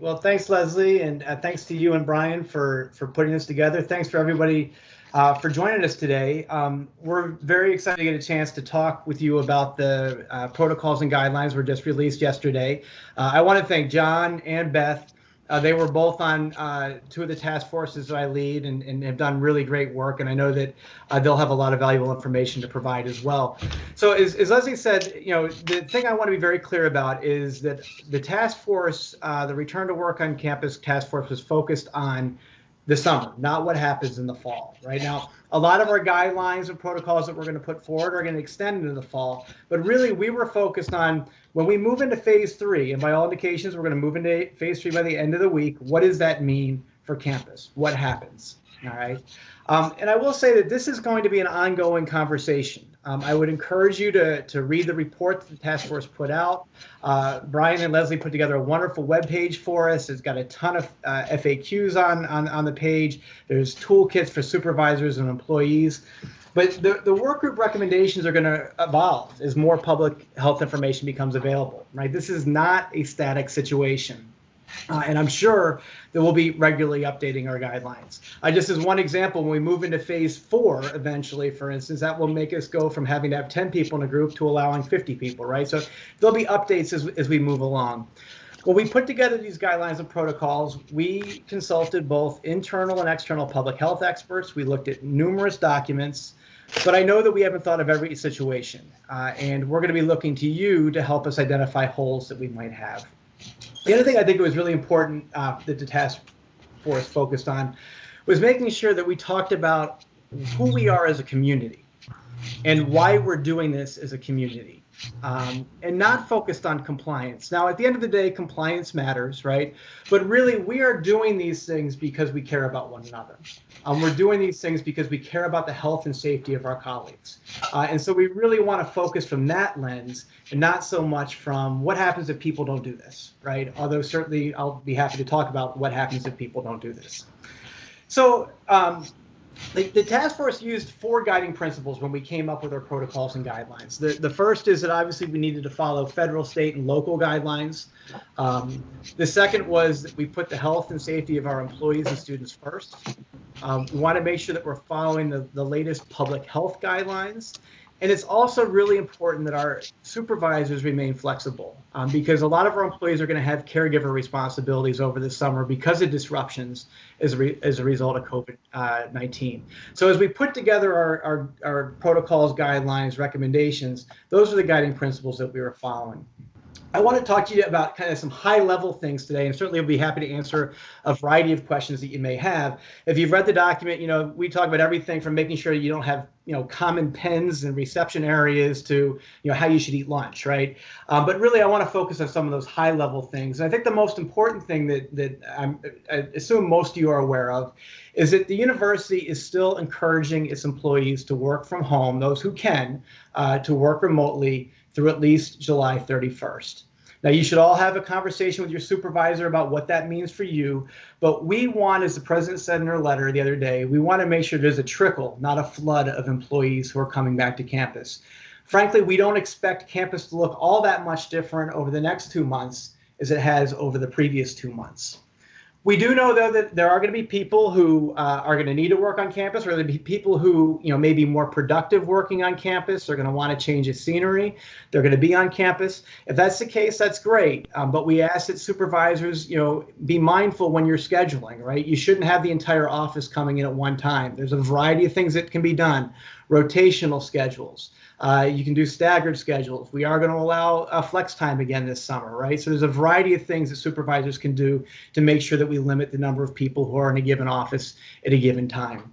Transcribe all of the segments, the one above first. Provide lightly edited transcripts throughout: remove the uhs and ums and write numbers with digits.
Well, thanks, Leslie, and thanks to you and Brian for putting this together. Thanks for everybody for joining us today. We're very excited to get a chance to talk with you about the protocols and guidelines were just released yesterday. I want to thank John and Beth. They were both on two of the task forces that I lead and have done really great work. And I know that they'll have a lot of valuable information to provide as well. So as Leslie said, the thing I want to be very clear about is that the task force, the return to work on campus task force was focused on the summer, not what happens in the fall. Right now, a lot of our guidelines and protocols that we're going to put forward are going to extend into the fall. But really, we were focused on when we move into phase 3, and by all indications, we're going to move into phase 3 by the end of the week. What does that mean for campus? What happens? All right. And I will say that this is going to be an ongoing conversation. I would encourage you to read the report that the task force put out. Brian and Leslie put together a wonderful webpage for us. It's got a ton of FAQs on the page. There's toolkits for supervisors and employees. But the work group recommendations are going to evolve as more public health information becomes available, right? This is not a static situation. And I'm sure that we'll be regularly updating our guidelines. Just as one example, when we move into phase 4, eventually, for instance, that will make us go from having to have 10 people in a group to allowing 50 people, right? So there'll be updates as we move along. When we put together these guidelines and protocols, we consulted both internal and external public health experts. We looked at numerous documents, but I know that we haven't thought of every situation. And we're going to be looking to you to help us identify holes that we might have. The other thing I think it was really important that the task force focused on was making sure that we talked about who we are as a community and why we're doing this as a community, and not focused on compliance. Now, at the end of the day, compliance matters, right? But really, we are doing these things because we care about one another. We're doing these things because we care about the health and safety of our colleagues. And so we really want to focus from that lens and not so much from what happens if people don't do this, right? Although certainly I'll be happy to talk about what happens if people don't do this. So the task force used 4 guiding principles when we came up with our protocols and guidelines. The first is that obviously we needed to follow federal, state, and local guidelines. The second was that we put the health and safety of our employees and students first. We want to make sure that we're following the latest public health guidelines. And it's also really important that our supervisors remain flexible, because a lot of our employees are going to have caregiver responsibilities over the summer because of disruptions as a result of COVID-19. So as we put together our protocols, guidelines, recommendations, those are the guiding principles that we were following. I want to talk to you about kind of some high-level things today, and certainly I'll be happy to answer a variety of questions that you may have. If you've read the document, we talk about everything from making sure you don't have, common pens and reception areas to, how you should eat lunch, right? But really, I want to focus on some of those high-level things. And I think the most important thing that I assume most of you are aware of is that the university is still encouraging its employees to work from home, those who can, to work remotely through at least July 31st. Now, you should all have a conversation with your supervisor about what that means for you, but we want, as the president said in her letter the other day, we want to make sure there's a trickle, not a flood of employees who are coming back to campus. Frankly, we don't expect campus to look all that much different over the next 2 months as it has over the previous 2 months. We do know, though, that there are going to be people who are going to need to work on campus, or there'll be people who, may be more productive working on campus. They're going to want to change the scenery. They're going to be on campus. If that's the case, that's great. But we ask that supervisors, be mindful when you're scheduling, right? You shouldn't have the entire office coming in at one time. There's a variety of things that can be done. Rotational schedules. You can do staggered schedules. We are going to allow flex time again this summer, right? So there's a variety of things that supervisors can do to make sure that we limit the number of people who are in a given office at a given time.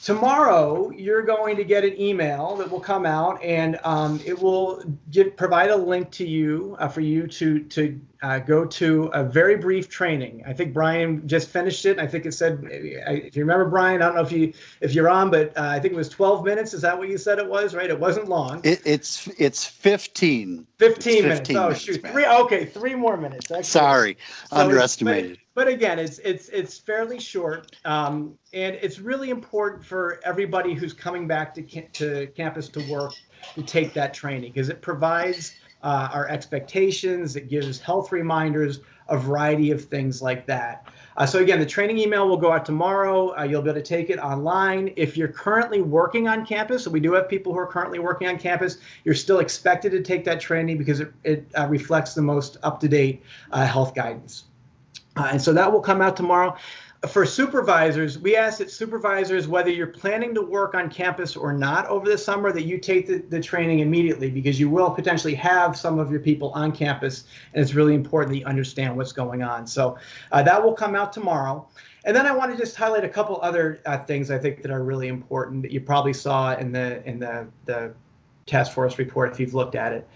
Tomorrow, you're going to get an email that will come out, and it will provide a link to you for you to go to a very brief training. I think Brian just finished it. I think it said, if you remember, Brian, I don't know if you're on, but I think it was 12 minutes. Is that what you said it was, right? It wasn't long. It's 15. 15 minutes. Oh, minutes, shoot. man. 3 more minutes. Actually. Sorry, underestimated. But again, it's fairly short, and it's really important for everybody who's coming back to campus to work to take that training, because it provides our expectations. It gives health reminders, a variety of things like that. So again, the training email will go out tomorrow. You'll be able to take it online. If you're currently working on campus, so we do have people who are currently working on campus, you're still expected to take that training because it reflects the most up-to-date health guidance. And so that will come out tomorrow. For supervisors, we ask that supervisors, whether you're planning to work on campus or not over the summer, that you take the training immediately, because you will potentially have some of your people on campus, and it's really important that you understand what's going on. So that will come out tomorrow. And then I want to just highlight a couple other things I think that are really important that you probably saw in the task force report if you've looked at it.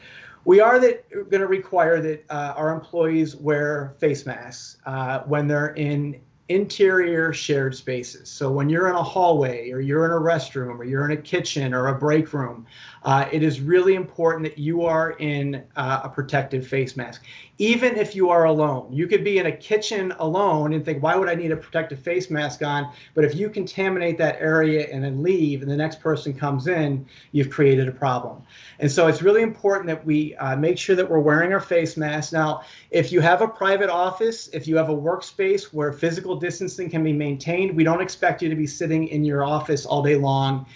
We are going to require that our employees wear face masks when they're in interior shared spaces. So when you're in a hallway, or you're in a restroom, or you're in a kitchen or a break room, it is really important that you are in a protective face mask. Even if you are alone, you could be in a kitchen alone and think, why would I need a protective face mask on? But if you contaminate that area and then leave, and the next person comes in, you've created a problem. And so it's really important that we make sure that we're wearing our face masks. Now, if you have a private office, if you have a workspace where physical distancing can be maintained, we don't expect you to be sitting in your office all day long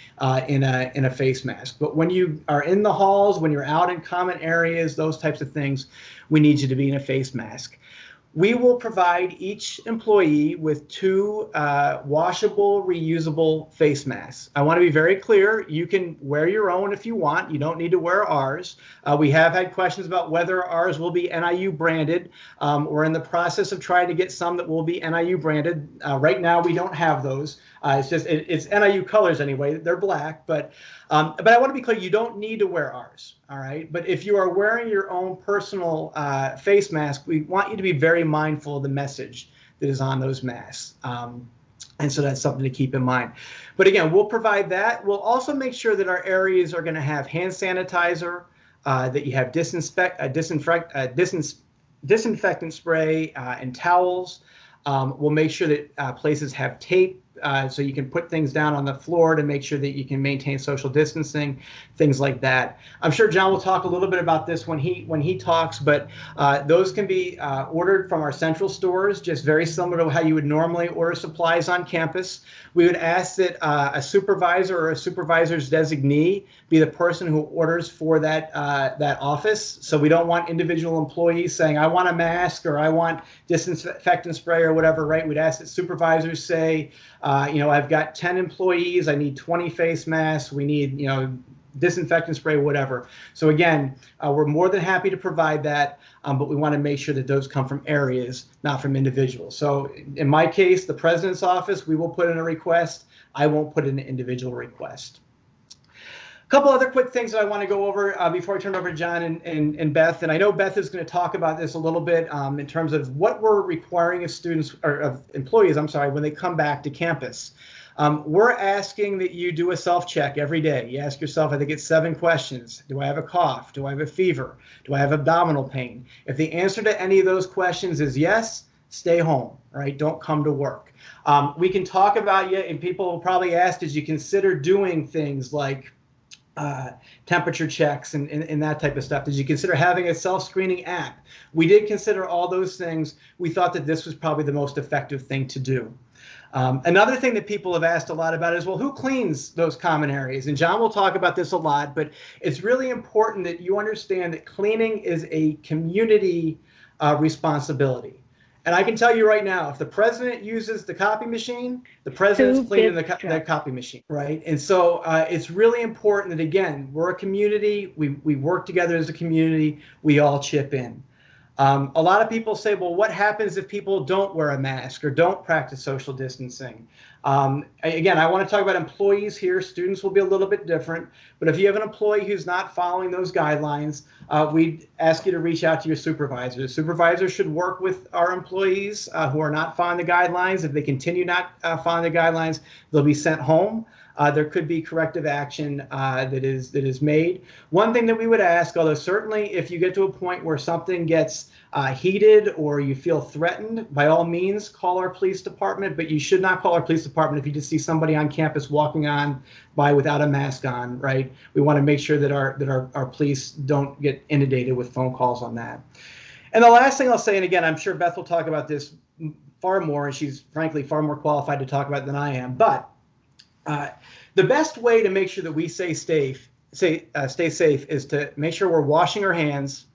in a face mask. But when you are in the halls, when you're out in common areas, those types of things, we need you to be in a face mask. We will provide each employee with 2 washable, reusable face masks. I want to be very clear. You can wear your own if you want. You don't need to wear ours. We have had questions about whether ours will be NIU branded. We're in the process of trying to get some that will be NIU branded. Right now, we don't have those. It's NIU colors anyway. They're black, but I want to be clear. You don't need to wear ours. All right. But if you are wearing your own personal face mask, we want you to be very mindful of the message that is on those masks. And so that's something to keep in mind. But again, we'll provide that. We'll also make sure that our areas are going to have hand sanitizer, that you have disinfectant spray and towels. We'll make sure that places have tape, so you can put things down on the floor to make sure that you can maintain social distancing, things like that. I'm sure John will talk a little bit about this when he talks, but those can be ordered from our central stores, just very similar to how you would normally order supplies on campus. We would ask that a supervisor or a supervisor's designee be the person who orders for that office. So we don't want individual employees saying, I want a mask or I want disinfectant spray or whatever, right? We'd ask that supervisors say, I've got 10 employees, I need 20 face masks, we need, disinfectant spray, whatever. So again, we're more than happy to provide that, but we want to make sure that those come from areas, not from individuals. So in my case, the president's office, we will put in a request. I won't put in an individual request. A couple other quick things that I want to go over before I turn it over to John and Beth. And I know Beth is going to talk about this a little bit in terms of what we're requiring of students, or of employees, when they come back to campus. We're asking that you do a self-check every day. You ask yourself, I think it's 7 questions. Do I have a cough? Do I have a fever? Do I have abdominal pain? If the answer to any of those questions is yes, stay home, right? Don't come to work. We can talk about you, and people will probably ask, did you consider doing things like temperature checks and that type of stuff? Did you consider having a self-screening app? We did consider all those things. We thought that this was probably the most effective thing to do. Another thing that people have asked a lot about is, well, who cleans those common areas? And John will talk about this a lot, but it's really important that you understand that cleaning is a community responsibility. And I can tell you right now, if the president uses the copy machine, the president's cleaning the copy machine, right? And so it's really important that, again, we're a community. We work together as a community. We all chip in. A lot of people say, well, what happens if people don't wear a mask or don't practice social distancing? Again, I want to talk about employees here. Students will be a little bit different. But if you have an employee who's not following those guidelines, we'd ask you to reach out to your supervisor. The supervisor should work with our employees who are not following the guidelines. If they continue not following the guidelines, they'll be sent home. there could be corrective action that is made. One thing that we would ask, although certainly if you get to a point where something gets heated or you feel threatened, by all means call our police department, but you should not call our police department if you just see somebody on campus walking on by without a mask on, right? We want to make sure that our police don't get inundated with phone calls on that. And the last thing I'll say, and again, I'm sure Beth will talk about this far more, and she's frankly far more qualified to talk about it than I am, but the best way to make sure that we stay safe is to make sure we're washing our hands,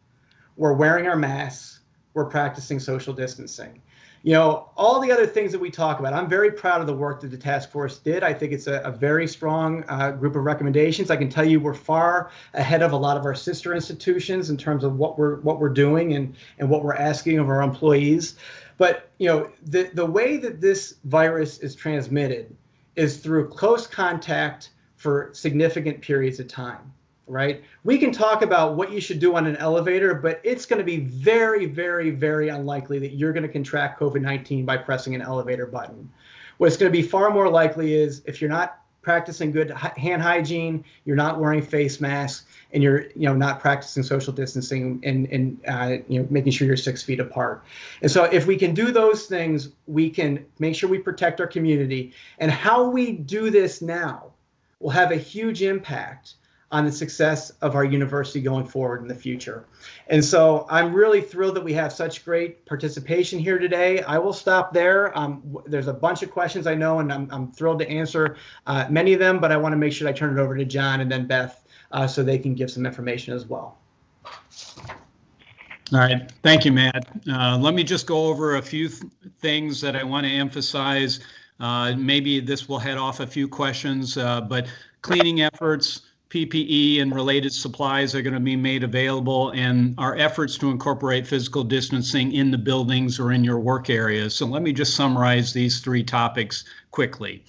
we're wearing our masks, we're practicing social distancing. You know, all the other things that we talk about, I'm very proud of the work that the task force did. I think it's a very strong group of recommendations. I can tell you we're far ahead of a lot of our sister institutions in terms of what we're doing and what we're asking of our employees. But, you know, the way that this virus is transmitted is through close contact for significant periods of time, right? We can talk about what you should do on an elevator, but it's going to be very, very, very unlikely that you're going to contract COVID-19 by pressing an elevator button. What's going to be far more likely is if you're not practicing good hand hygiene, you're not wearing face masks, and you're not practicing social distancing and making sure you're 6 feet apart. And so if we can do those things, we can make sure we protect our community. And how we do this now will have a huge impact on the success of our university going forward in the future. And so I'm really thrilled that we have such great participation here today. I will stop there. There's a bunch of questions I know, and I'm thrilled to answer many of them, but I want to make sure I turn it over to John and then Beth so they can give some information as well. All right, thank you, Matt. Let me just go over a few things that I want to emphasize. Maybe this will head off a few questions, but cleaning efforts, PPE and related supplies are going to be made available, and our efforts to incorporate physical distancing in the buildings or in your work areas. So let me just summarize these three topics quickly.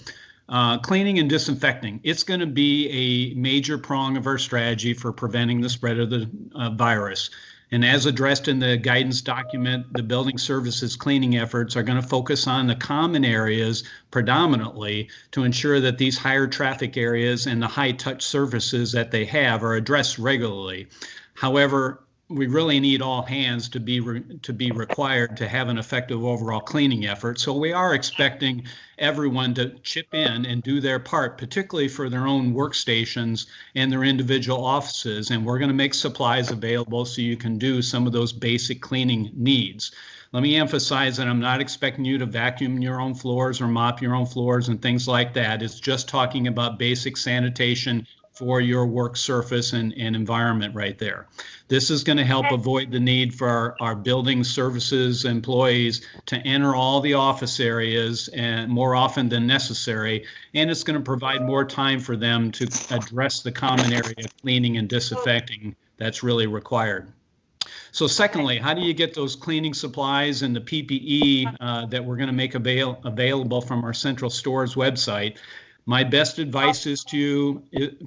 Cleaning and disinfecting. It's going to be a major prong of our strategy for preventing the spread of the virus. And as addressed in the guidance document, the building services cleaning efforts are going to focus on the common areas predominantly to ensure that these higher traffic areas and the high touch surfaces that they have are addressed regularly. However, we really need all hands to be required to have an effective overall cleaning effort. So we are expecting everyone to chip in and do their part, particularly for their own workstations and their individual offices. And we're going to make supplies available so you can do some of those basic cleaning needs. Let me emphasize that I'm not expecting you to vacuum your own floors or mop your own floors and things like that. It's just talking about basic sanitation for your work surface and environment right there. This is going to help avoid the need for our building services employees to enter all the office areas and more often than necessary, and it's going to provide more time for them to address the common area cleaning and disinfecting that's really required. So secondly, how do you get those cleaning supplies and the PPE that we're going to make available from our Central Stores website? My best advice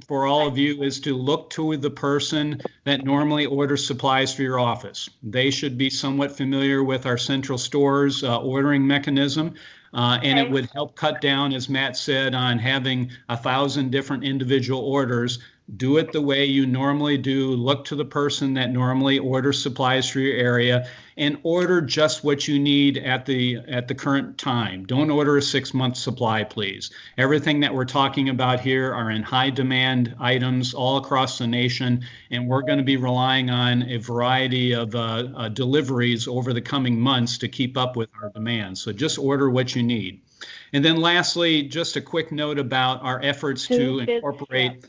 for all of you is to look to the person that normally orders supplies for your office. They should be somewhat familiar with our Central Stores ordering mechanism, and it would help cut down, as Matt said, on having 1,000 different individual orders. Do it the way you normally do. Look to the person that normally orders supplies for your area and order just what you need at the current time. Don't order a 6-month supply, please. Everything that we're talking about here are in high demand items all across the nation, and we're going to be relying on a variety of deliveries over the coming months to keep up with our demand. So just order what you need. And then lastly, just a quick note about our efforts to incorporate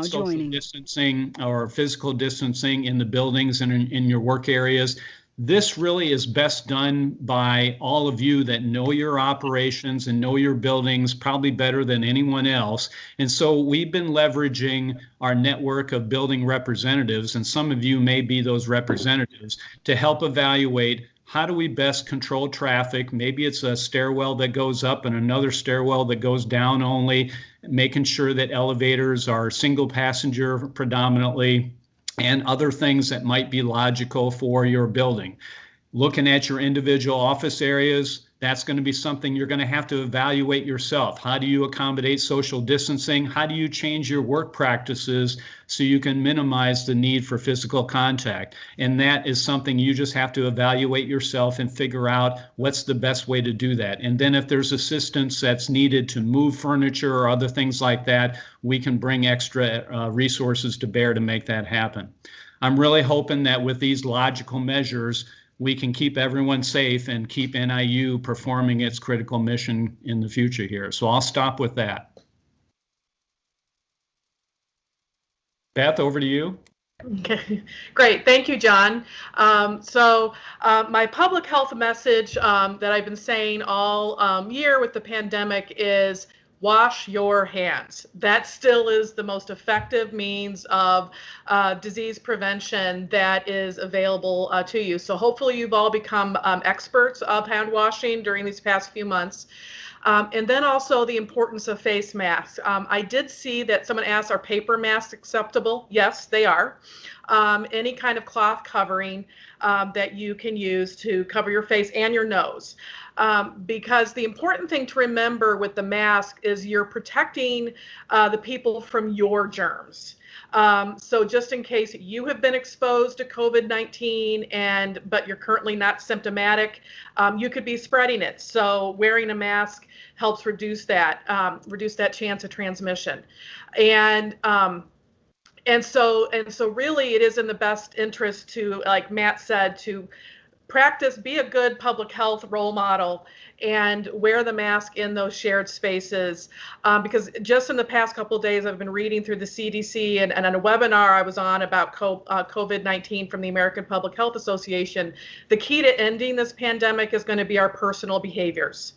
social distancing or physical distancing in the buildings and in your work areas. This really is best done by all of you that know your operations and know your buildings probably better than anyone else. And so we've been leveraging our network of building representatives, and some of you may be those representatives, to help evaluate how do we best control traffic. Maybe it's a stairwell that goes up and another stairwell that goes down only, making sure that elevators are single passenger predominantly, and other things that might be logical for your building. Looking at your individual office areas, That's going to be something you're going to have to evaluate yourself. How do you accommodate social distancing? How do you change your work practices so you can minimize the need for physical contact? And that is something you just have to evaluate yourself and figure out what's the best way to do that. And then if there's assistance that's needed to move furniture or other things like that, we can bring extra resources to bear to make that happen. I'm really hoping that with these logical measures, we can keep everyone safe and keep NIU performing its critical mission in the future here. So I'll stop with that. Beth, over to you. Okay, great. Thank you, John. My public health message that I've been saying all year with the pandemic is wash your hands. That still is the most effective means of disease prevention that is available to you. So hopefully you've all become experts of hand washing during these past few months. And then also the importance of face masks. I did see that someone asked, are paper masks acceptable? Yes, they are. Any kind of cloth covering that you can use to cover your face and your nose. Because the important thing to remember with the mask is you're protecting the people from your germs. So just in case you have been exposed to COVID-19 but you're currently not symptomatic, you could be spreading it. So wearing a mask helps reduce that chance of transmission. And so really it is in the best interest to, like Matt said, to practice, be a good public health role model and wear the mask in those shared spaces. Because just in the past couple of days, I've been reading through the CDC and on a webinar I was on about COVID-19 from the American Public Health Association. The key to ending this pandemic is going to be our personal behaviors.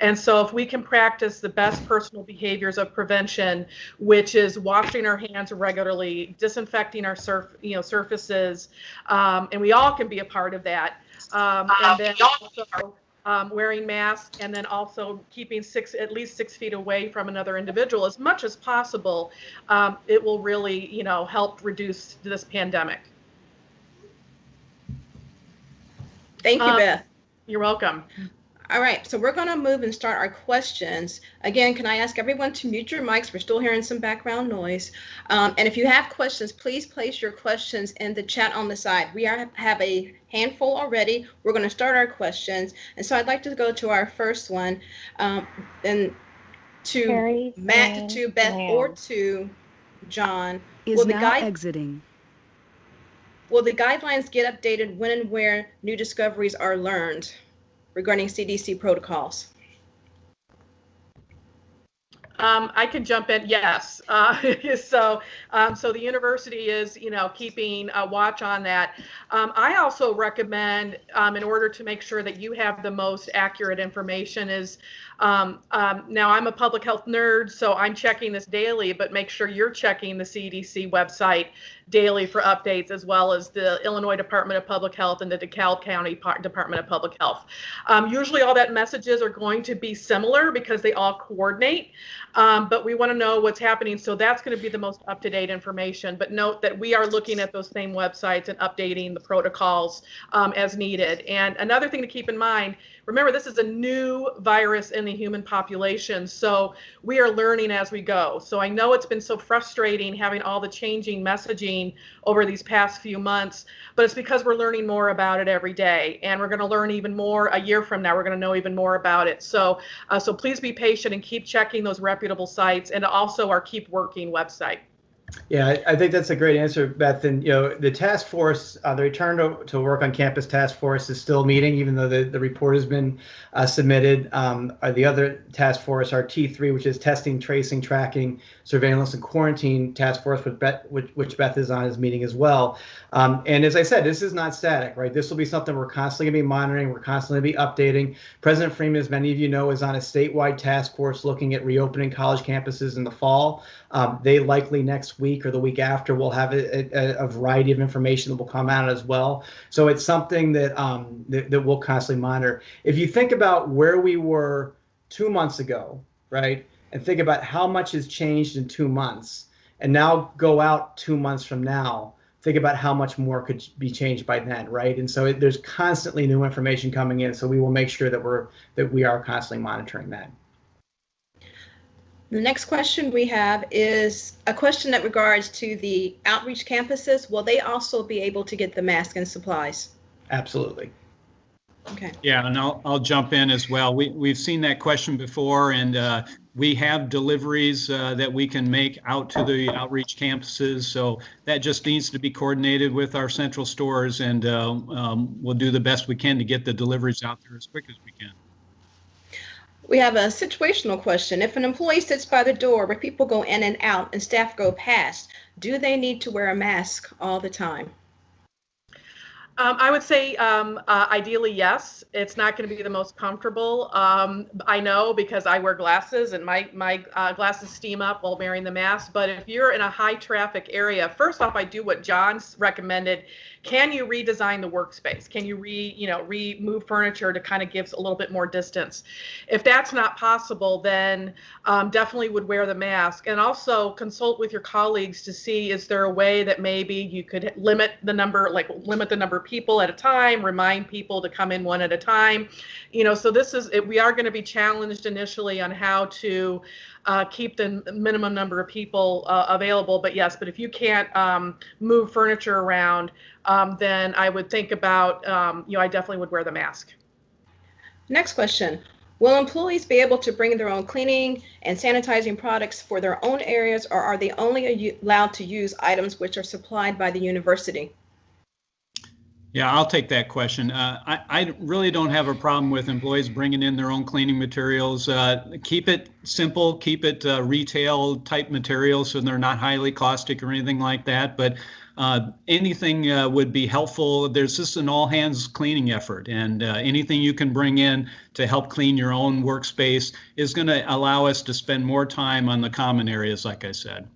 And so if we can practice the best personal behaviors of prevention, which is washing our hands regularly, disinfecting our surfaces, and we all can be a part of that. And then also wearing masks, and then also keeping at least 6 feet away from another individual as much as possible. It will really, help reduce this pandemic. Thank you, Beth. You're welcome. All right, so we're going to move and start our questions. Again, can I ask everyone to mute your mics? We're still hearing some background noise. And if you have questions, please place your questions in the chat on the side. We have a handful already. We're going to start our questions. And so I'd like to go to our first one, and to Carrie, Matt, to Beth, or to John. Will the guidelines get updated when and where new discoveries are learned regarding CDC protocols? I can jump in. Yes. So the university is, keeping a watch on that. I also recommend, in order to make sure that you have the most accurate information, is now I'm a public health nerd, so I'm checking this daily, but make sure you're checking the CDC website daily for updates, as well as the Illinois Department of Public Health and the DeKalb County Department of Public Health. Usually all that messages are going to be similar because they all coordinate, but we want to know what's happening. So that's going to be the most up-to-date information. But note that we are looking at those same websites and updating the protocols as needed. And another thing to keep in mind, remember, this is a new virus in the human population, so we are learning as we go. So I know it's been so frustrating having all the changing messaging over these past few months, but it's because we're learning more about it every day, and we're going to learn even more a year from now. We're going to know even more about it. So please be patient and keep checking those reputable sites, and also our Keep Working website. Yeah, I think that's a great answer, Beth. And the task force, the Return to Work on Campus task force is still meeting, even though the report has been submitted. The other task force, our T3, which is Testing, Tracing, Tracking, Surveillance, and Quarantine task force, which Beth is on, is meeting as well. And as I said, this is not static, right? This will be something we're constantly going to be monitoring. We're constantly going to be updating. President Freeman, as many of you know, is on a statewide task force looking at reopening college campuses in the fall. They likely next week or the week after will have a variety of information that will come out as well. So it's something that that we'll constantly monitor. If you think about where we were 2 months ago, right, and think about how much has changed in 2 months, and now go out 2 months from now, think about how much more could be changed by then, right? And so there's constantly new information coming in, so we will make sure that we are constantly monitoring that. The next question we have is a question that regards to the outreach campuses. Will they also be able to get the mask and supplies? Absolutely. Okay. Yeah, and I'll jump in as well. We've seen that question before, and we have deliveries that we can make out to the outreach campuses. So that just needs to be coordinated with our central stores, and we'll do the best we can to get the deliveries out there as quick as we can. We have a situational question. If an employee sits by the door where people go in and out and staff go past, do they need to wear a mask all the time? I would say ideally, yes. It's not going to be the most comfortable. I know because I wear glasses and my glasses steam up while wearing the mask. But if you're in a high traffic area, first off, I do what John's recommended. Can you redesign the workspace? Can you remove furniture to kind of give a little bit more distance? If that's not possible, then definitely would wear the mask, and also consult with your colleagues to see, is there a way that maybe you could limit the number of people at a time, remind people to come in one at a time. So we are going to be challenged initially on how to keep the minimum number of people available. But if you can't move furniture around, then I would think about, I definitely would wear the mask. Next question. Will employees be able to bring their own cleaning and sanitizing products for their own areas, or are they only allowed to use items which are supplied by the university? Yeah, I'll take that question. I really don't have a problem with employees bringing in their own cleaning materials. Keep it simple, keep it retail type materials so they're not highly caustic or anything like that. But anything would be helpful. There's just an all hands cleaning effort, and anything you can bring in to help clean your own workspace is going to allow us to spend more time on the common areas, like I said.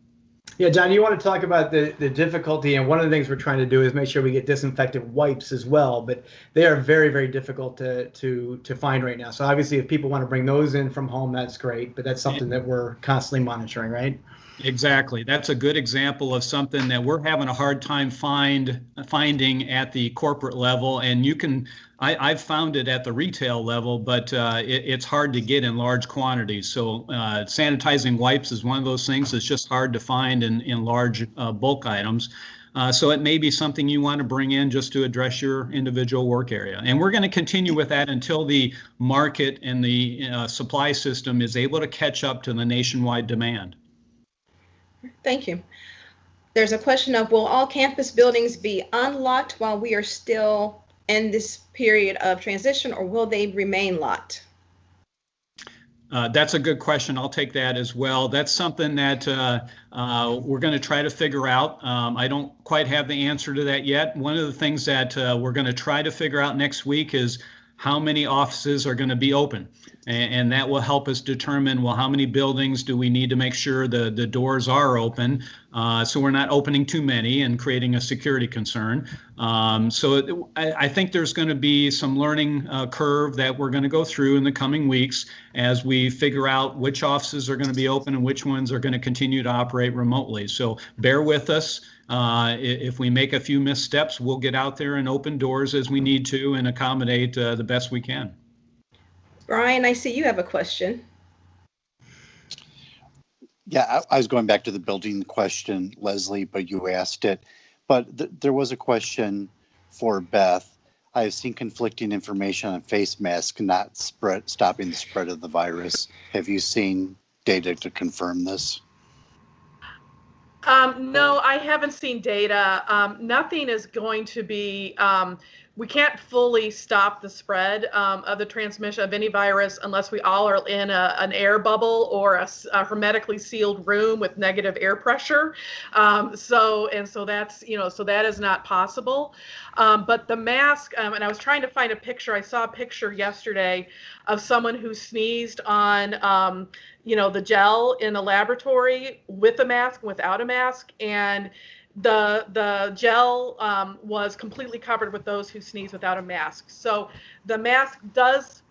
Yeah, John, you want to talk about the difficulty, and one of the things we're trying to do is make sure we get disinfectant wipes as well, but they are very, very difficult to find right now. So obviously if people want to bring those in from home, that's great, but that's something that we're constantly monitoring, right? Exactly. That's a good example of something that we're having a hard time finding at the corporate level. And I've found it at the retail level, but it's hard to get in large quantities. So sanitizing wipes is one of those things that's just hard to find in large bulk items. So it may be something you want to bring in just to address your individual work area. And we're going to continue with that until the market and the supply system is able to catch up to the nationwide demand. Thank you. There's a question of, will all campus buildings be unlocked while we are still in this period of transition, or will they remain locked? That's a good question. I'll take that as well. That's something that we're going to try to figure out. I don't quite have the answer to that yet. One of the things that we're going to try to figure out next week is how many offices are going to be open. And that will help us determine, well, how many buildings do we need to make sure the doors are open, so we're not opening too many and creating a security concern. So I think there's going to be some learning curve that we're going to go through in the coming weeks as we figure out which offices are going to be open and which ones are going to continue to operate remotely. So bear with us. If we make a few missteps, we'll get out there and open doors as we need to and accommodate the best we can. Brian, I see you have a question. Yeah, I was going back to the building question, Leslie, but you asked it. But there was a question for Beth. I have seen conflicting information on face masks not stopping the spread of the virus. Have you seen data to confirm this? No, I haven't seen data. Nothing is going to be, we can't fully stop the spread of the transmission of any virus unless we all are in an air bubble or a hermetically sealed room with negative air pressure. So that's, so that is not possible. But the mask, and I was trying to find a picture. I saw a picture yesterday of someone who sneezed on, the gel in the laboratory with a mask, without a mask, and the gel was completely covered with those who sneeze without a mask. So the mask does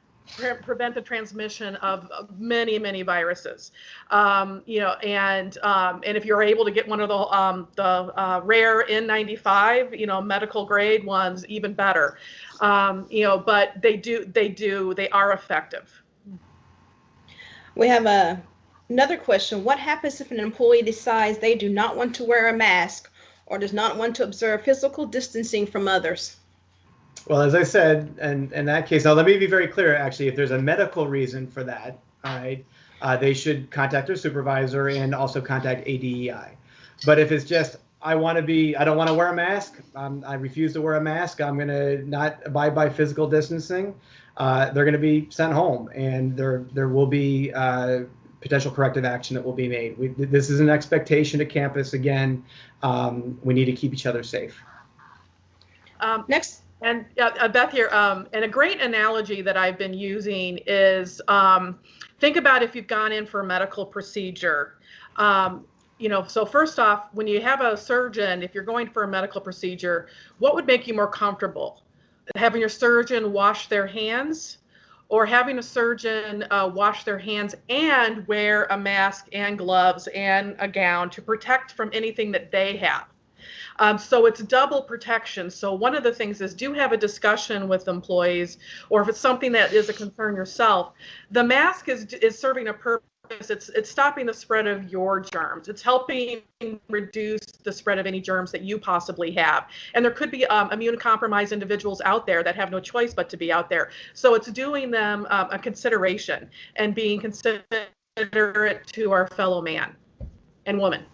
prevent the transmission of many, many viruses. You know, and if you're able to get one of the rare N95, you know, medical grade ones, even better. You know, but they are effective. We have another question. What happens if an employee decides they do not want to wear a mask or does not want to observe physical distancing from others? Well, as I said, and in that case, now let me be very clear, actually, if there's a medical reason for that, all right, they should contact their supervisor and also contact ADEI. But if it's just, I don't want to wear a mask, I refuse to wear a mask, I'm going to not abide by physical distancing, they're going to be sent home, and there will be potential corrective action that will be made. This is an expectation to campus. Again, we need to keep each other safe. Next. And Beth here, and a great analogy that I've been using is think about if you've gone in for a medical procedure. You know, so first off, when you have a surgeon, if you're going for a medical procedure, what would make you more comfortable? Having your surgeon wash their hands, or having a surgeon wash their hands and wear a mask and gloves and a gown to protect from anything that they have? So it's double protection. So one of the things is, do have a discussion with employees, or if it's something that is a concern yourself, the mask is serving a purpose. It's stopping the spread of your germs. It's helping reduce the spread of any germs that you possibly have. And there could be immunocompromised individuals out there that have no choice but to be out there. So it's doing them a consideration and being considerate to our fellow man and woman.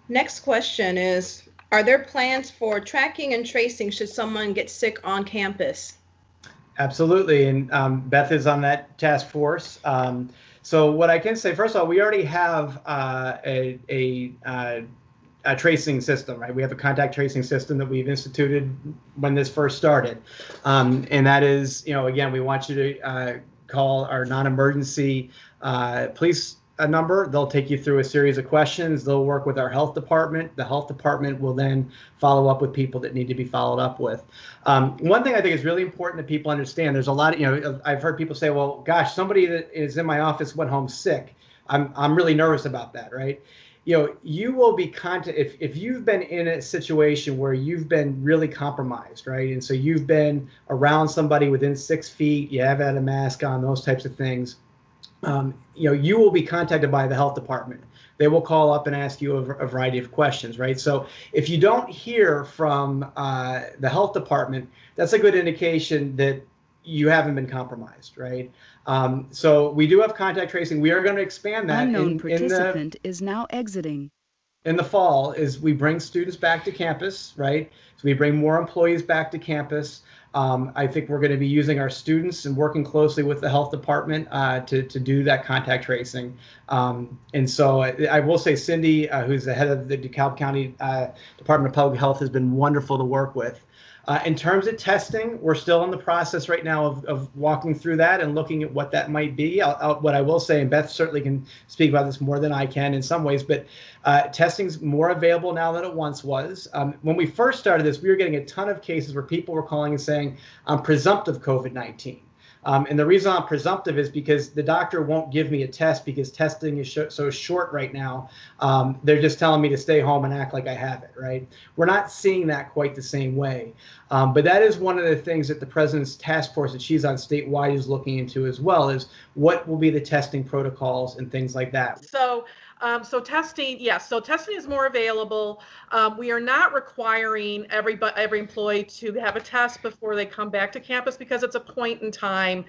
Next question is, are there plans for tracking and tracing should someone get sick on campus? Absolutely, and Beth is on that task force. So what I can say, first of all, we already have a tracing system, right? We have a contact tracing system that we've instituted when this first started, and that is, you know, again, we want you to call our non-emergency police number. They'll take you through a series of questions. They'll work with our health department. The health department will then follow up with people that need to be followed up with. One thing I think is really important that people understand, there's a lot of, you know, I've heard people say, well, gosh, somebody that is in my office went home sick. I'm really nervous about that, right? You know, you will be if you've been in a situation where you've been really compromised, right? And so you've been around somebody within 6 feet, you have had a mask on, those types of things. You know, you will be contacted by the health department. They will call up and ask you a variety of questions, right? So if you don't hear from the health department, that's a good indication that you haven't been compromised, right? So we do have contact tracing. We are going to expand that. Unknown participant is now exiting. In the fall, is we bring students back to campus, right? So we bring more employees back to campus. I think we're going to be using our students and working closely with the health department to do that contact tracing. And so I will say Cindy, who's the head of the DeKalb County Department of Public Health, has been wonderful to work with. In terms of testing, we're still in the process right now of walking through that and looking at what that might be. What I will say, and Beth certainly can speak about this more than I can in some ways, but testing's more available now than it once was. When we first started this, we were getting a ton of cases where people were calling and saying, I'm presumptive COVID-19. And the reason I'm presumptive is because the doctor won't give me a test because testing is so short right now. They're just telling me to stay home and act like I have it, right? We're not seeing that quite the same way. But that is one of the things that the president's task force that she's on statewide is looking into as well, is what will be the testing protocols and things like that. So testing, yes. So testing is more available. We are not requiring every employee to have a test before they come back to campus because it's a point in time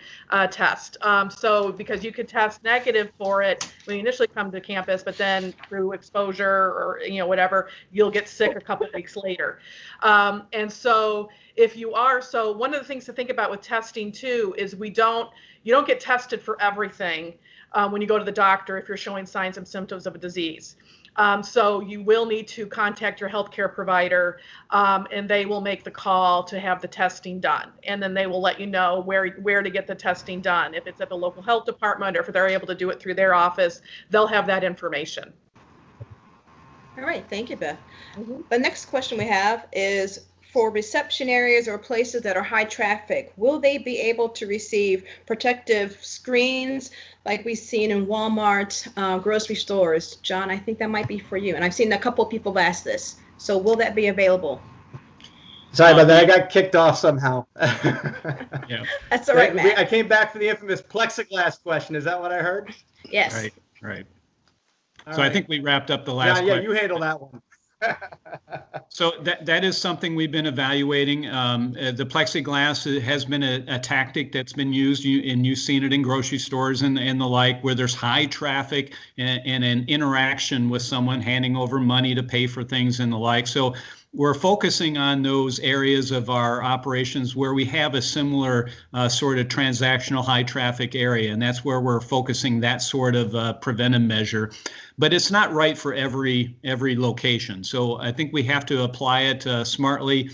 test. So because you could test negative for it when you initially come to campus, but then through exposure or whatever, you'll get sick a couple of weeks later. And so if you are, so one of the things to think about with testing too is you don't get tested for everything. When you go to the doctor, if you're showing signs and symptoms of a disease. So you will need to contact your healthcare provider, and they will make the call to have the testing done. And then they will let you know where to get the testing done. If it's at the local health department or if they're able to do it through their office, they'll have that information. All right, thank you, Beth. Mm-hmm. The next question we have is, for reception areas or places that are high traffic, will they be able to receive protective screens like we've seen in Walmart, grocery stores? John, I think that might be for you. And I've seen a couple of people ask this. So will that be available? Sorry about that. I got kicked off somehow. Yeah. That's all right, Matt. I came back for the infamous plexiglass question. Is that what I heard? Yes. Right. All So right. I think we wrapped up the last Yeah, question. you handle that one. So that is something we've been evaluating. The plexiglass has been a tactic that's been used, and you've seen it in grocery stores and the like, where there's high traffic and an interaction with someone handing over money to pay for things and the like. So we're focusing on those areas of our operations where we have a similar sort of transactional high traffic area, and that's where we're focusing that sort of preventive measure. But it's not right for every location. So I think we have to apply it smartly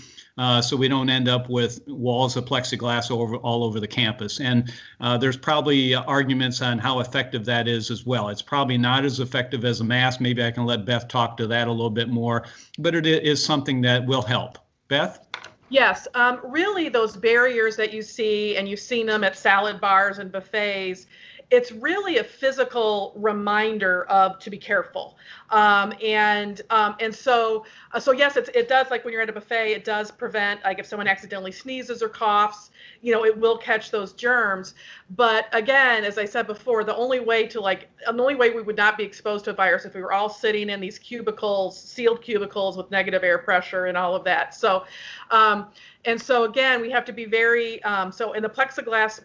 so we don't end up with walls of plexiglass all over the campus. And there's probably arguments on how effective that is as well. It's probably not as effective as a mask. Maybe I can let Beth talk to that a little bit more, but it is something that will help. Beth? Yes, really those barriers that you see, and you've seen them at salad bars and buffets, it's really a physical reminder to be careful. And so yes, it does, like when you're at a buffet, it does prevent, like if someone accidentally sneezes or coughs, it will catch those germs. But again, as I said before, the only way we would not be exposed to a virus if we were all sitting in these cubicles, sealed cubicles with negative air pressure and all of that. So, and so again, we have to be very, and the plexiglass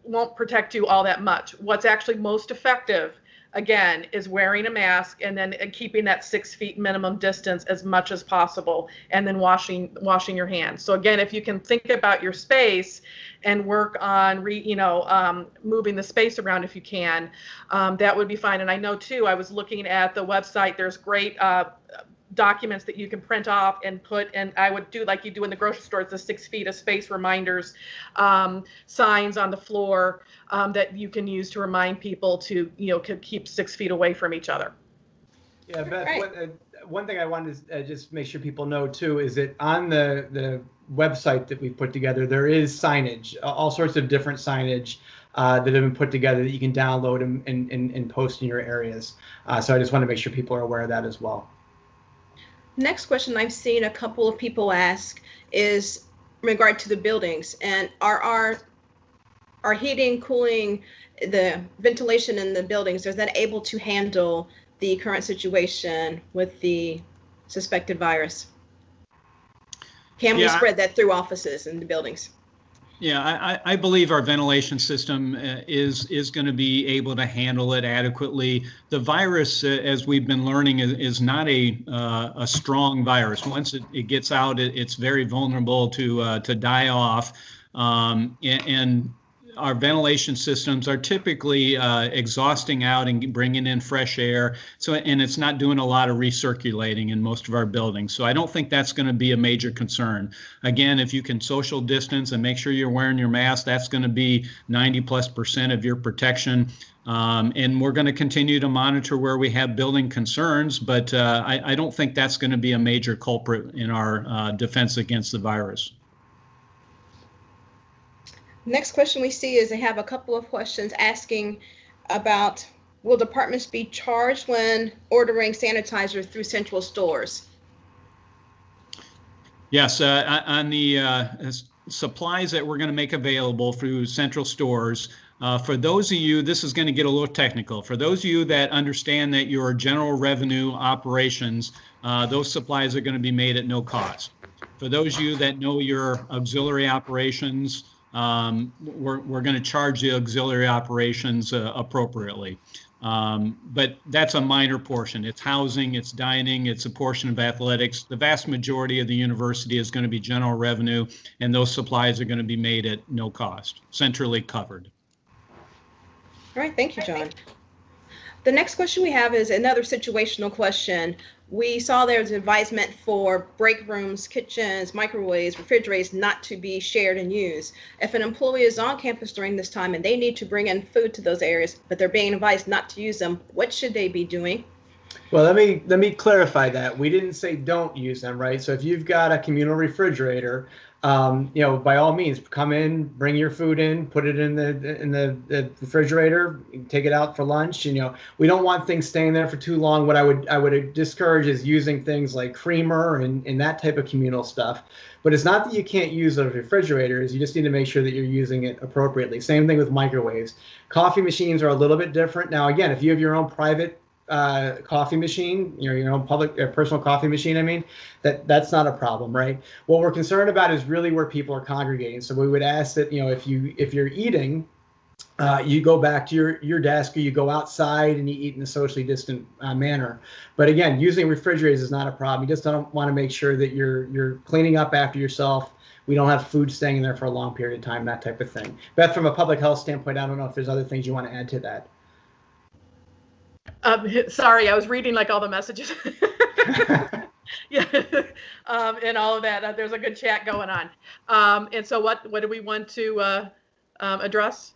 won't protect you all that much. What's actually most effective, again, is wearing a mask and then keeping that 6 feet minimum distance as much as possible, and then washing your hands. So again, if you can think about your space and work on moving the space around if you can, that would be fine. And I know too, I was looking at the website, there's great documents that you can print off and put, and I would do like you do in the grocery store, it's the 6 feet of space reminders, signs on the floor that you can use to remind people to keep 6 feet away from each other. Yeah, Beth, one thing I wanted to just make sure people know too is that on the website that we put together, there is signage, all sorts of different signage that have been put together that you can download and post in your areas. So I just want to make sure people are aware of that as well. Next question I've seen a couple of people ask is in regard to the buildings, and are heating, cooling, the ventilation in the buildings, is that able to handle the current situation with the suspected virus? Can we spread that through offices and the buildings? Yeah, I believe our ventilation system is going to be able to handle it adequately. The virus, as we've been learning, is not a strong virus. Once it gets out, it's very vulnerable to die off. And our ventilation systems are typically exhausting out and bringing in fresh air. And it's not doing a lot of recirculating in most of our buildings. So I don't think that's going to be a major concern. Again, if you can social distance and make sure you're wearing your mask, that's going to be 90+% of your protection. And we're going to continue to monitor where we have building concerns, but I don't think that's going to be a major culprit in our defense against the virus. Next question we see is they have a couple of questions asking about, will departments be charged when ordering sanitizer through central stores? Yes, on the supplies that we're going to make available through central stores, for those of you, this is going to get a little technical. For those of you that understand that your general revenue operations, those supplies are going to be made at no cost. For those of you that know your auxiliary operations, we're going to charge the auxiliary operations appropriately. But that's a minor portion. It's housing, it's dining, it's a portion of athletics. The vast majority of the university is going to be general revenue, and those supplies are going to be made at no cost, centrally covered. All right, thank you, John. The next question we have is another situational question. We saw there's advisement for break rooms, kitchens, microwaves, refrigerators not to be shared and used. If an employee is on campus during this time and they need to bring in food to those areas, but they're being advised not to use them, what should they be doing? Well, let me clarify that. We didn't say don't use them, right? So if you've got a communal refrigerator, by all means, come in, bring your food in, put it in the refrigerator, take it out for lunch. And, we don't want things staying there for too long. What I would discourage is using things like creamer and that type of communal stuff. But it's not that you can't use those refrigerators. You just need to make sure that you're using it appropriately. Same thing with microwaves. Coffee machines are a little bit different. Now, again, if you have your own private coffee machine, your own public personal coffee machine, that's not a problem, right? What we're concerned about is really where people are congregating. So we would ask that, if you're eating, you go back to your desk, or you go outside and you eat in a socially distant manner. But again, using refrigerators is not a problem. You just don't want to make sure that you're cleaning up after yourself. We don't have food staying in there for a long period of time, that type of thing. Beth, from a public health standpoint, I don't know if there's other things you want to add to that. Sorry, I was reading like all the messages. Yeah, and all of that. There's a good chat going on. And so what do we want to address?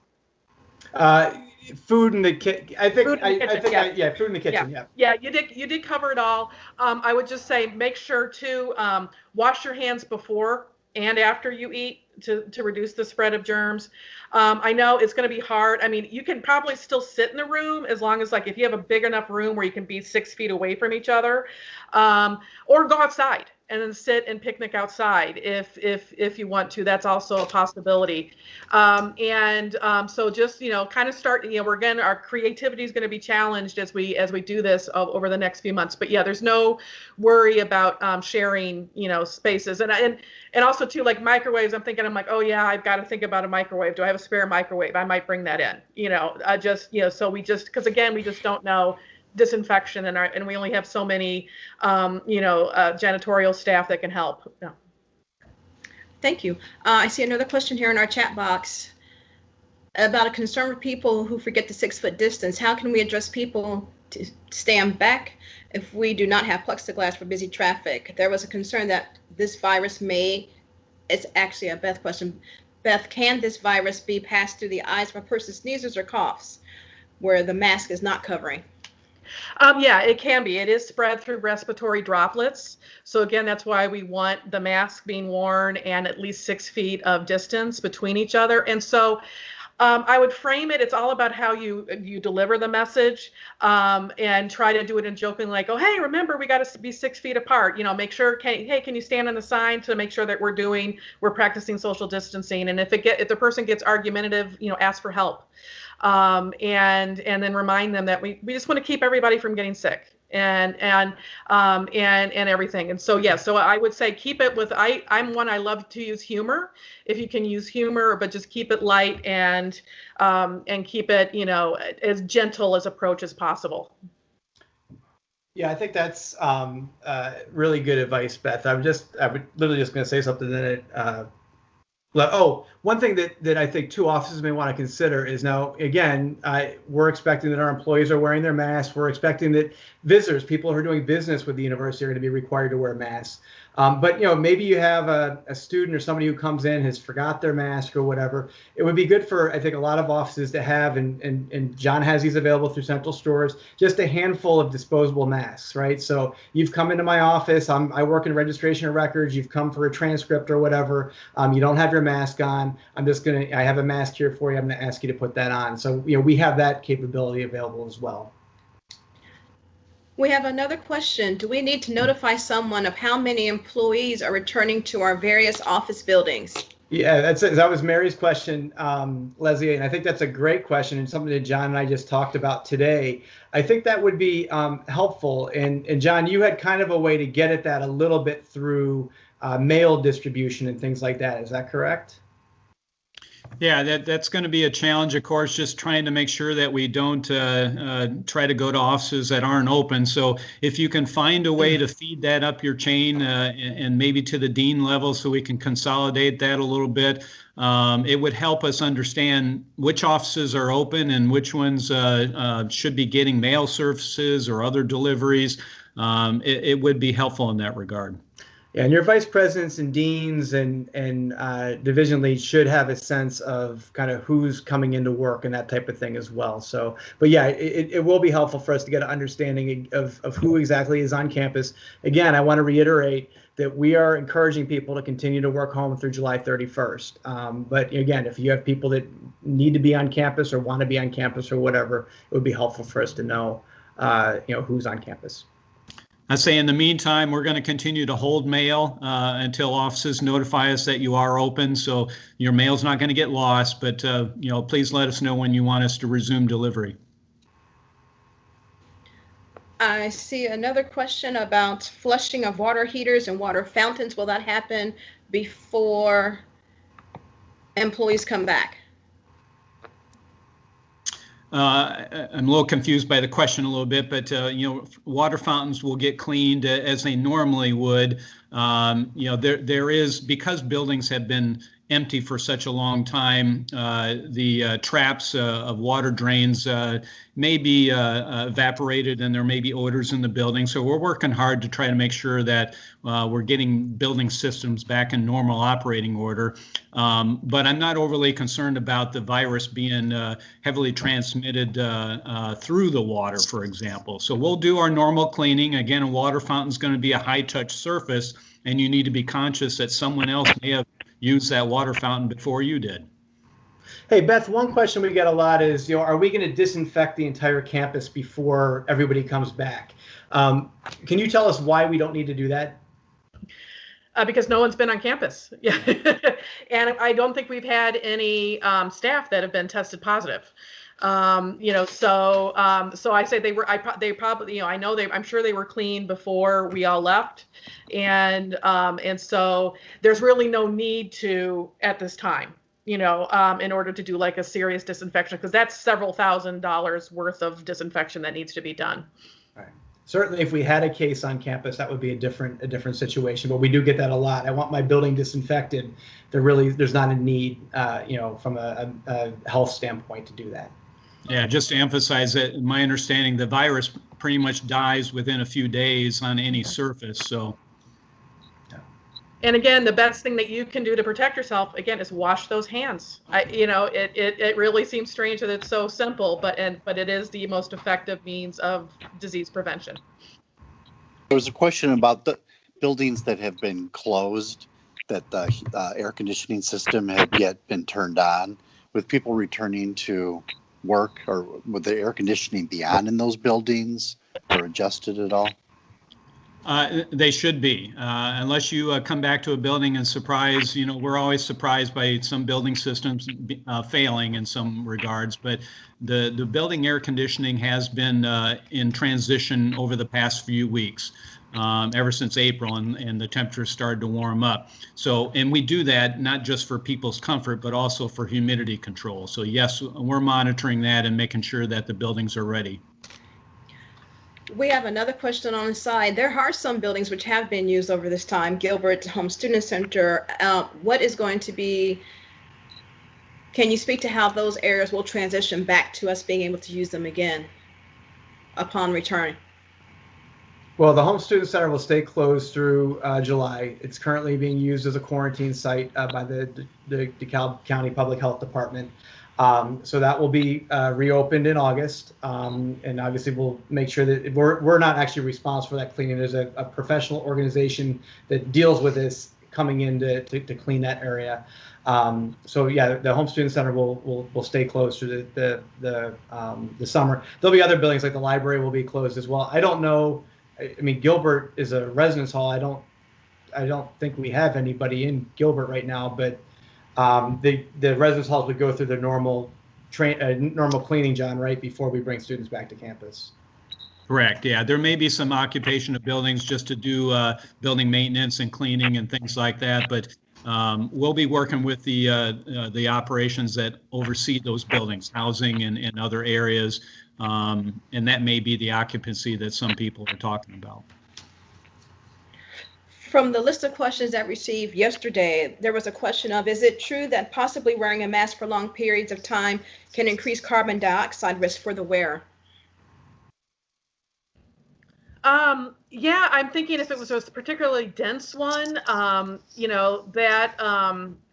Food in the kitchen. Food in the kitchen. Yeah. You did cover it all. I would just say make sure to wash your hands before and after you eat to reduce the spread of germs. I know it's going to be hard. You can probably still sit in the room as long as, like, if you have a big enough room where you can be 6 feet away from each other, or go outside and then sit and picnic outside if you want to. That's also a possibility. So just, kind of start, our creativity is going to be challenged as we do this over the next few months. But yeah, there's no worry about sharing, spaces. And also too, like microwaves, I'm like, oh yeah, I've got to think about a microwave. Do I have a spare microwave? I might bring that in, so because again, we just don't know disinfection and we only have so many, janitorial staff that can help. Yeah. Thank you. I see another question here in our chat box about a concern with people who forget the 6-foot distance. How can we address people to stand back if we do not have plexiglass for busy traffic? There was a concern that this virus it's actually a Beth question. Beth, can this virus be passed through the eyes if a person sneezes or coughs where the mask is not covering? Yeah, it can be. It is spread through respiratory droplets. So again, that's why we want the mask being worn and at least 6 feet of distance between each other. And so I would frame it. It's all about how you deliver the message, and try to do it in joking, like, oh, hey, remember, we got to be 6 feet apart. Make sure, can you stand on the sign to make sure that we're practicing social distancing. And if the person gets argumentative, ask for help. And then remind them that we just want to keep everybody from getting sick and everything. And so, yeah, so I would say keep it with, I love to use humor. If you can use humor, but just keep it light and keep it, as gentle as approach as possible. Yeah, I think that's really good advice, Beth. I was literally just going to say something that one thing that I think two offices may want to consider is, now, again, we're expecting that our employees are wearing their masks. We're expecting that visitors, people who are doing business with the university, are going to be required to wear masks. But maybe you have a student or somebody who comes in, has forgot their mask or whatever. It would be good for, I think, a lot of offices to have, and John has these available through central stores, just a handful of disposable masks, right? So you've come into my office, I work in registration of records, you've come for a transcript or whatever, you don't have your mask on, I have a mask here for you, I'm gonna ask you to put that on. So, we have that capability available as well. We have another question. Do we need to notify someone of how many employees are returning to our various office buildings? Yeah, that was Mary's question, Leslie, and I think that's a great question and something that John and I just talked about today. I think that would be helpful. And John, you had kind of a way to get at that a little bit through mail distribution and things like that. Is that correct? Yeah, that's going to be a challenge, of course, just trying to make sure that we don't try to go to offices that aren't open. So if you can find a way to feed that up your chain and maybe to the dean level so we can consolidate that a little bit, it would help us understand which offices are open and which ones should be getting mail services or other deliveries. It would be helpful in that regard. Yeah, and your vice presidents and deans and division leads should have a sense of kind of who's coming into work and that type of thing as well. So, but yeah, it will be helpful for us to get an understanding of who exactly is on campus. Again, I want to reiterate that we are encouraging people to continue to work home through July 31st. But again, if you have people that need to be on campus or want to be on campus or whatever, it would be helpful for us to know, who's on campus. I say in the meantime, we're going to continue to hold mail until offices notify us that you are open. So your mail's not going to get lost, but please let us know when you want us to resume delivery. I see another question about flushing of water heaters and water fountains. Will that happen before employees come back? I'm a little confused by the question a little bit, but water fountains will get cleaned as they normally would. There is, because buildings have been empty for such a long time, the traps of water drains may be evaporated, and there may be odors in the building. So we're working hard to try to make sure that we're getting building systems back in normal operating order. But I'm not overly concerned about the virus being heavily transmitted through the water, for example. So we'll do our normal cleaning. Again, a water fountain is going to be a high-touch surface, and you need to be conscious that someone else may have used that water fountain before you did. Hey, Beth, one question we get a lot is, are we going to disinfect the entire campus before everybody comes back? Can you tell us why we don't need to do that? Because no one's been on campus. Yeah. And I don't think we've had any staff that have been tested positive. So I say they probably, I'm sure they were clean before we all left. And so there's really no need to, at this time, in order to do like a serious disinfection, because that's several $1,000s worth of disinfection that needs to be done. Right. Certainly, if we had a case on campus, that would be a different situation. But we do get that a lot. I want my building disinfected. There's not a need, from a health standpoint to do that. Yeah, just to emphasize that, my understanding, the virus pretty much dies within a few days on any surface. So. And again, the best thing that you can do to protect yourself, again, is wash those hands. It really seems strange that it's so simple, but it is the most effective means of disease prevention. There was a question about the buildings that have been closed, that the air conditioning system had yet been turned on. With people returning to work, or would the air conditioning be on in those buildings or adjusted at all? They should be, unless you come back to a building and surprise, we're always surprised by some building systems failing in some regards, but the building air conditioning has been in transition over the past few weeks, ever since April, and the temperatures started to warm up. So, and we do that not just for people's comfort, but also for humidity control. So yes, we're monitoring that and making sure that the buildings are ready. We have another question on the side. There are some buildings which have been used over this time. Gilbert Home Student Center. What is going to be, can you speak to how those areas will transition back to us being able to use them again upon return? Well, the Home Student Center will stay closed through July. It's currently being used as a quarantine site by the DeKalb County Public Health Department. So that will be reopened in August, and obviously we'll make sure that we're not actually responsible for that cleaning. There's a professional organization that deals with this coming in to clean that area. So yeah, the Home Student Center will stay closed through the summer. There'll be other buildings, like the library will be closed as well. I don't know. I mean, Gilbert is a residence hall. I don't think we have anybody in Gilbert right now, but the residence halls would go through the normal cleaning, John, right before we bring students back to campus. Correct. Yeah, there may be some occupation of buildings just to do building maintenance and cleaning and things like that, but we'll be working with the operations that oversee those buildings, housing and other areas, and that may be the occupancy that some people are talking about. From the list of questions that received yesterday, there was a question of, is it true that possibly wearing a mask for long periods of time can increase carbon dioxide risk for the wearer? Yeah, I'm thinking if it was a particularly dense one,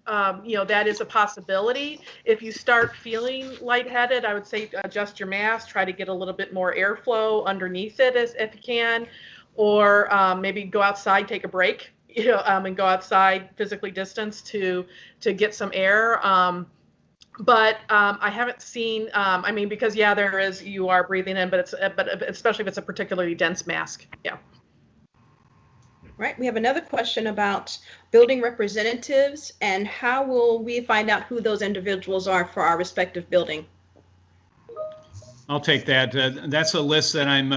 that is a possibility. If you start feeling lightheaded, I would say adjust your mask, try to get a little bit more airflow underneath it if you can, or maybe go outside, take a break, and go outside, physically distance to get some air. But I haven't seen. Because there is, you are breathing in, but especially if it's a particularly dense mask. Yeah. Right. We have another question about building representatives and how will we find out who those individuals are for our respective building? I'll take that. That's a list that I'm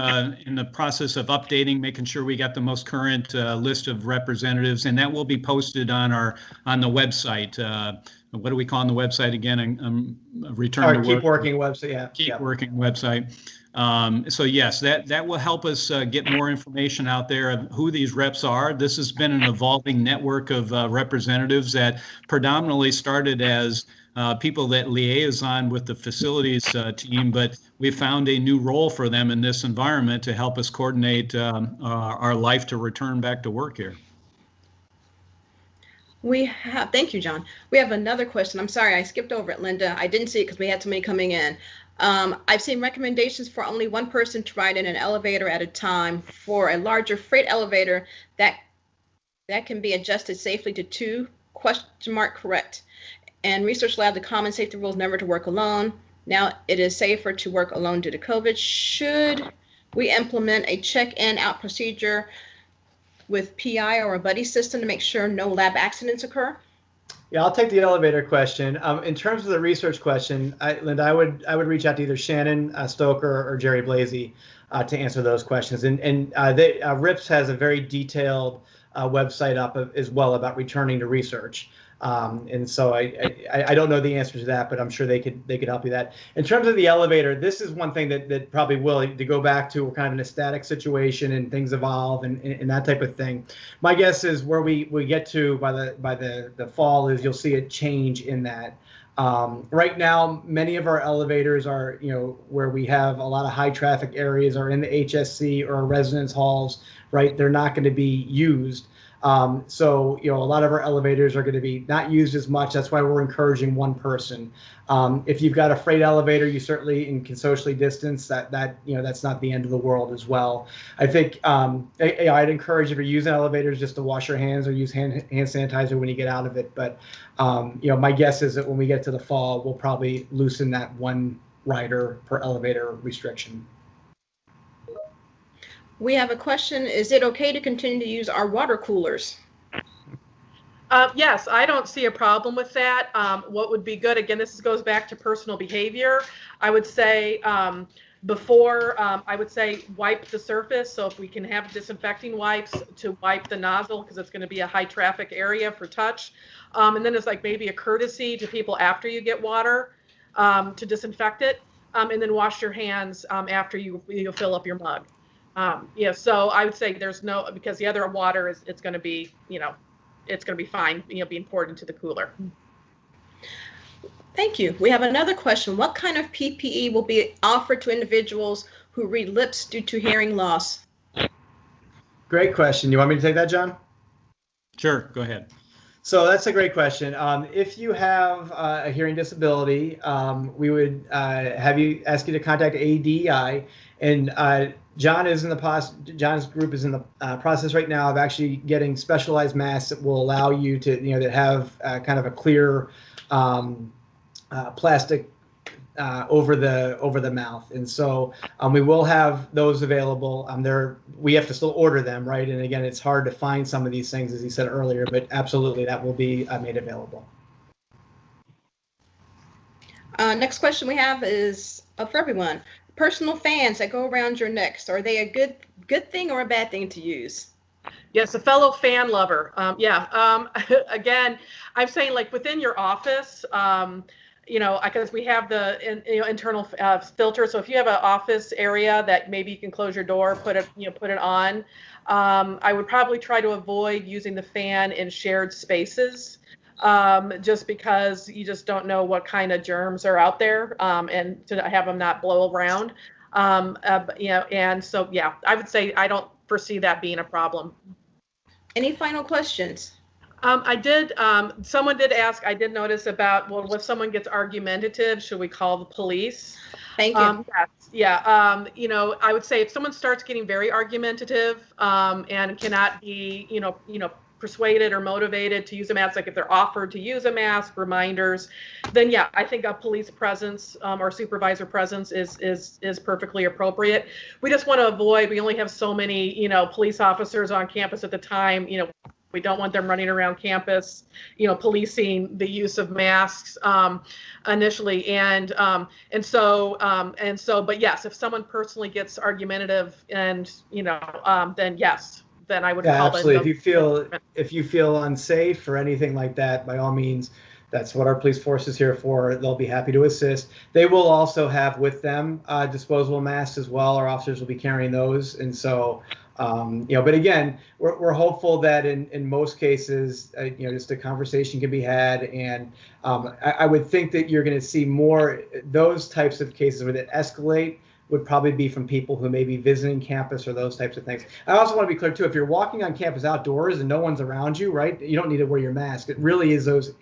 in the process of updating, making sure we got the most current list of representatives, and that will be posted on the website. What do we call on the website again? Return to Keep Work. Working website. Yeah. Keep Working website. So yes, that will help us get more information out there of who these reps are. This has been an evolving network of representatives that predominantly started as people that liaison with the facilities team, but we found a new role for them in this environment to help us coordinate our life to return back to work here. Thank you, John. We have another question. I'm sorry, I skipped over it, Linda. I didn't see it because we had so many coming in. I've seen recommendations for only one person to ride in an elevator at a time. For a larger freight elevator, that can be adjusted safely to 2, ? Correct. And research lab, the common safety rule is never to work alone. Now it is safer to work alone due to COVID. Should we implement a check-in out procedure with PI or a buddy system to make sure no lab accidents occur? Yeah, I'll take the elevator question. In terms of the research question, Linda, I would reach out to either Shannon Stoker or Jerry Blasey to answer those questions. And RIPS has a very detailed website up as well about returning to research. And so I don't know the answer to that, but I'm sure they could help you that. In terms of the elevator, this is one thing that probably will, to go back to, we're kind of in a static situation and things evolve and that type of thing. My guess is where we get to by the fall is you'll see a change in that. Right now, many of our elevators are, where we have a lot of high traffic areas are in the HSC or residence halls, right? They're not going to be used. So, a lot of our elevators are going to be not used as much. That's why we're encouraging one person. If you've got a freight elevator, you certainly can socially distance that's not the end of the world as well. I think I'd encourage, if you're using elevators, just to wash your hands or use hand sanitizer when you get out of it. But, my guess is that when we get to the fall, we'll probably loosen that one rider per elevator restriction. We have a question. Is it okay to continue to use our water coolers? Yes, I don't see a problem with that. What would be good, again, this goes back to personal behavior. I would say wipe the surface. So if we can have disinfecting wipes to wipe the nozzle, because it's going to be a high traffic area for touch. And then it's like maybe a courtesy to people after you get water to disinfect it, and then wash your hands after you fill up your mug. So I would say because the other water it's going to be, it's going to be fine, being poured into the cooler. Thank you. We have another question. What kind of PPE will be offered to individuals who read lips due to hearing loss? Great question. You want me to take that, John? Sure, go ahead. So that's a great question. If you have a hearing disability, we would ask you to contact ADI, and John's group is in the process right now of actually getting specialized masks that will allow you to, that have kind of a clear plastic over the mouth. And so we will have those available. We have to still order them, right? And again, it's hard to find some of these things, as you said earlier, but absolutely that will be made available. Next question we have is for everyone. Personal fans that go around your necks, are they a good thing or a bad thing to use? Yes, a fellow fan lover. Again, I'm saying, like, within your office, because we have the internal filter. So if you have an office area that maybe you can close your door, put it on. I would probably try to avoid using the fan in shared spaces, just because you just don't know what kind of germs are out there, and to have them not blow around. And so, yeah, I would say I don't foresee that being a problem. Any final questions? Someone did ask, I did notice about, well, if someone gets argumentative, should we call the police? Thank you. Yes, yeah. I would say if someone starts getting very argumentative and cannot be, persuaded or motivated to use a mask, like if they're offered to use a mask, reminders, then yeah, I think a police presence or supervisor presence is perfectly appropriate. We just want to avoid, we only have so many, police officers on campus at the time, we don't want them running around campus, policing the use of masks initially. But yes, if someone personally gets argumentative and, then yes, then I would call absolutely. If you feel unsafe or anything like that, by all means, that's what our police force is here for. They'll be happy to assist. They will also have with them disposable masks as well. Our officers will be carrying those. And so, but again, we're hopeful that in most cases, just a conversation can be had. And I would think that you're going to see more those types of cases where that escalate would probably be from people who may be visiting campus or those types of things. I also want to be clear too, if you're walking on campus outdoors and no one's around you, right, you don't need to wear your mask. It really is those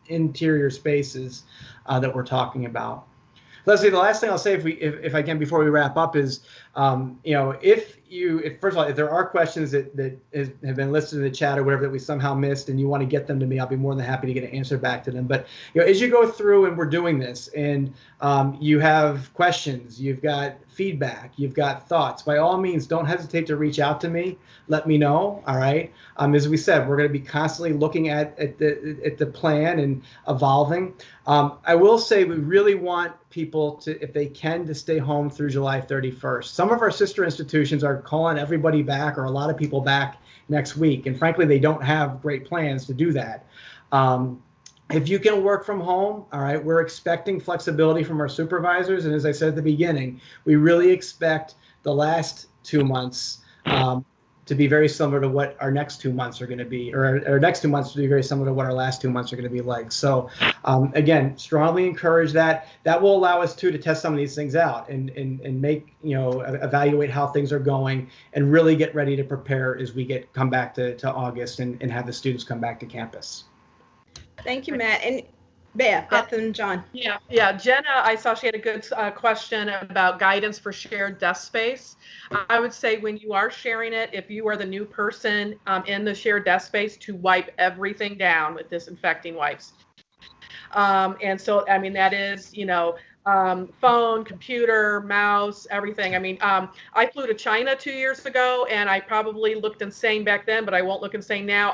interior spaces that we're talking about. Leslie, the last thing I'll say, if I can, before we wrap up, is, first of all, if there are questions that have been listed in the chat or whatever that we somehow missed and you want to get them to me, I'll be more than happy to get an answer back to them. But as you go through and we're doing this and you have questions, you've got feedback, you've got thoughts, by all means, don't hesitate to reach out to me. Let me know. All right. As we said, we're going to be constantly looking at the plan and evolving. I will say we really want people to, if they can, to stay home through July 31st. Some of our sister institutions are calling everybody back or a lot of people back next week. And frankly, they don't have great plans to do that. If you can work from home, all right, we're expecting flexibility from our supervisors. And as I said at the beginning, we really expect the last 2 months to be very similar to what our next 2 months are going to be, or our next 2 months to be very similar to what our last 2 months are going to be like. So again, strongly encourage that. That will allow us to test some of these things out and make, evaluate how things are going and really get ready to prepare as we come back to August and have the students come back to campus. Thank you, Matt. And Beth and John. Yeah. Jenna, I saw she had a good question about guidance for shared desk space. I would say when you are sharing it, if you are the new person in the shared desk space, to wipe everything down with disinfecting wipes. And so, I mean, that is, phone, computer, mouse, everything. I mean, I flew to China 2 years ago, and I probably looked insane back then, but I won't look insane now.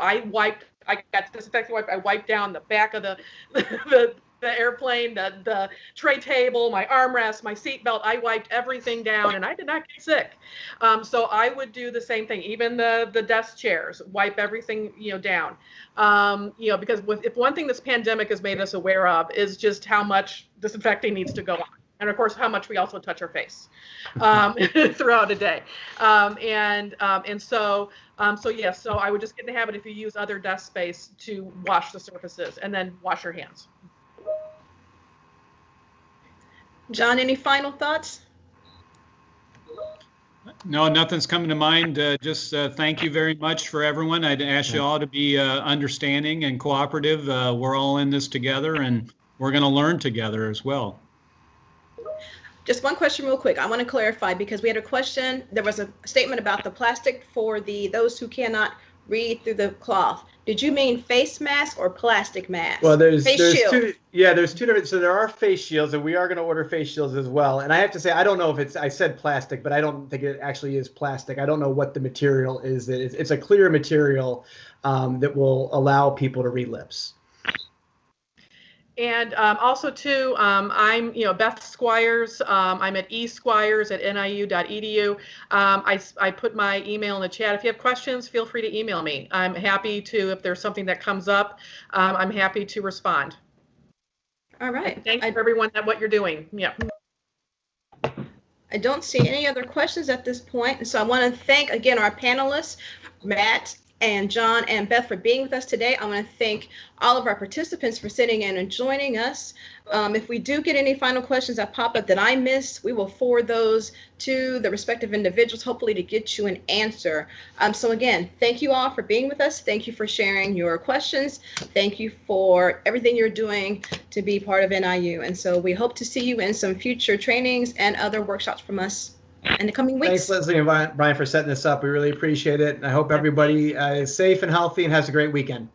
I got disinfecting wipe. I wiped down the back of the airplane, the tray table, my armrest, my seat belt. I wiped everything down, and I did not get sick. So I would do the same thing. Even the desk chairs, wipe everything down. Because if one thing this pandemic has made us aware of is just how much disinfecting needs to go on. And of course, how much we also touch our face throughout a day. So I would just get in the habit, if you use other desk space, to wash the surfaces and then wash your hands. John, any final thoughts? No, nothing's coming to mind. Just thank you very much for everyone. I'd ask you all to be understanding and cooperative. We're all in this together, and we're going to learn together as well. Just one question real quick. I want to clarify, because we had a question. There was a statement about the plastic for those who cannot read through the cloth. Did you mean face mask or plastic mask? Well, there's two. Yeah, there's two different. So there are face shields, and we are going to order face shields as well. And I have to say, I don't know if I said plastic, but I don't think it actually is plastic. I don't know what the material is. It's a clear material that will allow people to read lips. And also, too, I'm, Beth Squires. I'm at esquires@niu.edu. I put my email in the chat. If you have questions, feel free to email me. I'm happy to, if there's something that comes up, I'm happy to respond. All right. Thanks for everyone at what you're doing. Yeah. I don't see any other questions at this point. And so I want to thank, again, our panelists, Matt, and John and Beth for being with us today. I want to thank all of our participants for sitting in and joining us. If we do get any final questions that pop up that I missed, we will forward those to the respective individuals, hopefully to get you an answer. So again, thank you all for being with us. Thank you for sharing your questions. Thank you for everything you're doing to be part of NIU. And so we hope to see you in some future trainings and other workshops from us in the coming weeks. Thanks, Leslie and Brian, for setting this up. We really appreciate it. And I hope everybody is safe and healthy and has a great weekend.